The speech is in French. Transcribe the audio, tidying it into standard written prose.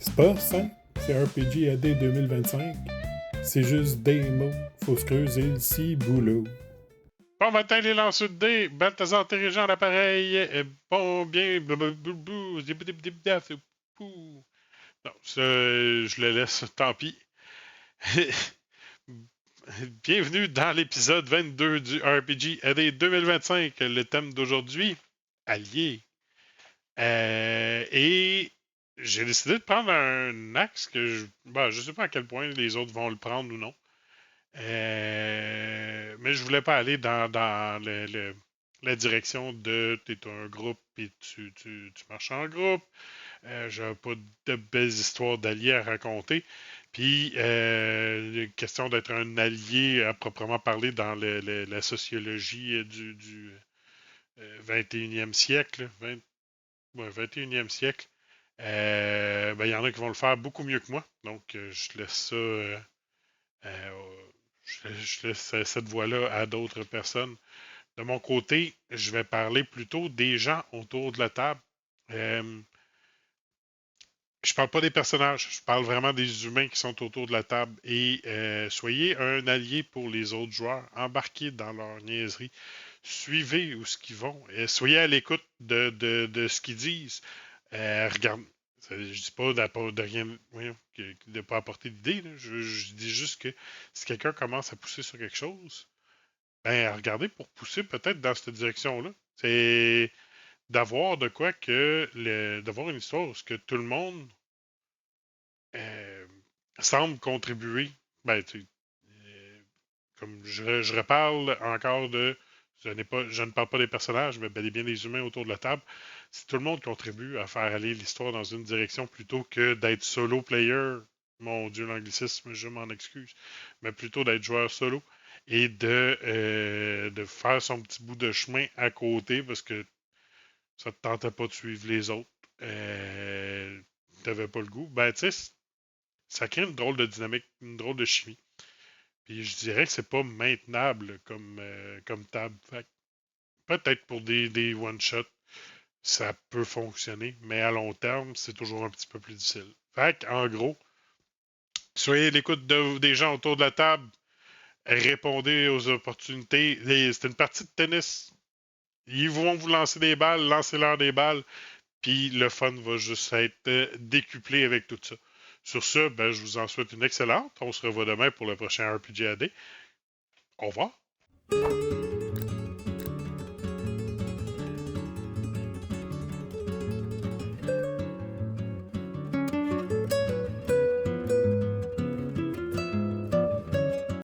C'est pas ça, c'est RPG AD 2025. C'est juste des mots, faut se creuser le ciboulot. Bon matin, les lanceurs de dés. Balthazar Terrigen à l'appareil. Bon, bien. Non, ça, je le laisse, tant pis. Bienvenue dans l'épisode 22 du RPG AD 2025. Le thème d'aujourd'hui, alliés. Et j'ai décidé de prendre un axe que je sais pas à quel point les autres vont le prendre ou non. Mais je voulais pas aller dans la direction de t'es un groupe et tu marches en groupe. J'ai pas de belles histoires d'alliés à raconter. Puis, question d'être un allié à proprement parler dans la sociologie du 21e siècle. 21e siècle. Ben, il y en a qui vont le faire beaucoup mieux que moi. Donc, je laisse ça. Je laisse cette voie-là à d'autres personnes. De mon côté, je vais parler plutôt des gens autour de la table. Euh, je parle pas des personnages, je parle vraiment des humains qui sont autour de la table. Et soyez un allié pour les autres joueurs. Embarquez dans leur niaiserie. Suivez où ce qu'ils vont. Soyez à l'écoute de ce qu'ils disent. Regarde, je dis pas de rien, voyons, de ne pas apporter d'idées. Je dis juste que si quelqu'un commence à pousser sur quelque chose, ben regardez pour pousser peut-être dans cette direction-là. C'est d'avoir de quoi que d'avoir une histoire où ce que tout le monde euh, semble contribuer. Ben, comme je reparle encore de. Je ne parle pas des personnages, mais bel et bien des humains autour de la table. Si tout le monde contribue à faire aller l'histoire dans une direction plutôt que d'être solo player, mon Dieu, l'anglicisme, je m'en excuse, mais plutôt d'être joueur solo et de faire son petit bout de chemin à côté parce que ça ne te tentait pas de suivre les autres, tu n'avais pas le goût, ben tu sais, ça crée une drôle de dynamique, une drôle de chimie. Puis je dirais que c'est pas maintenable comme table. Fait que peut-être pour des one-shots, ça peut fonctionner, mais à long terme, c'est toujours un petit peu plus difficile. Fait en gros, soyez à l'écoute des gens autour de la table, répondez aux opportunités. C'est une partie de tennis. Ils vont vous lancer des balles, lancez-leur des balles, puis le fun va juste être décuplé avec tout ça. Sur ce, ben, je vous en souhaite une excellente. On se revoit demain pour le prochain RPG AD. Au revoir.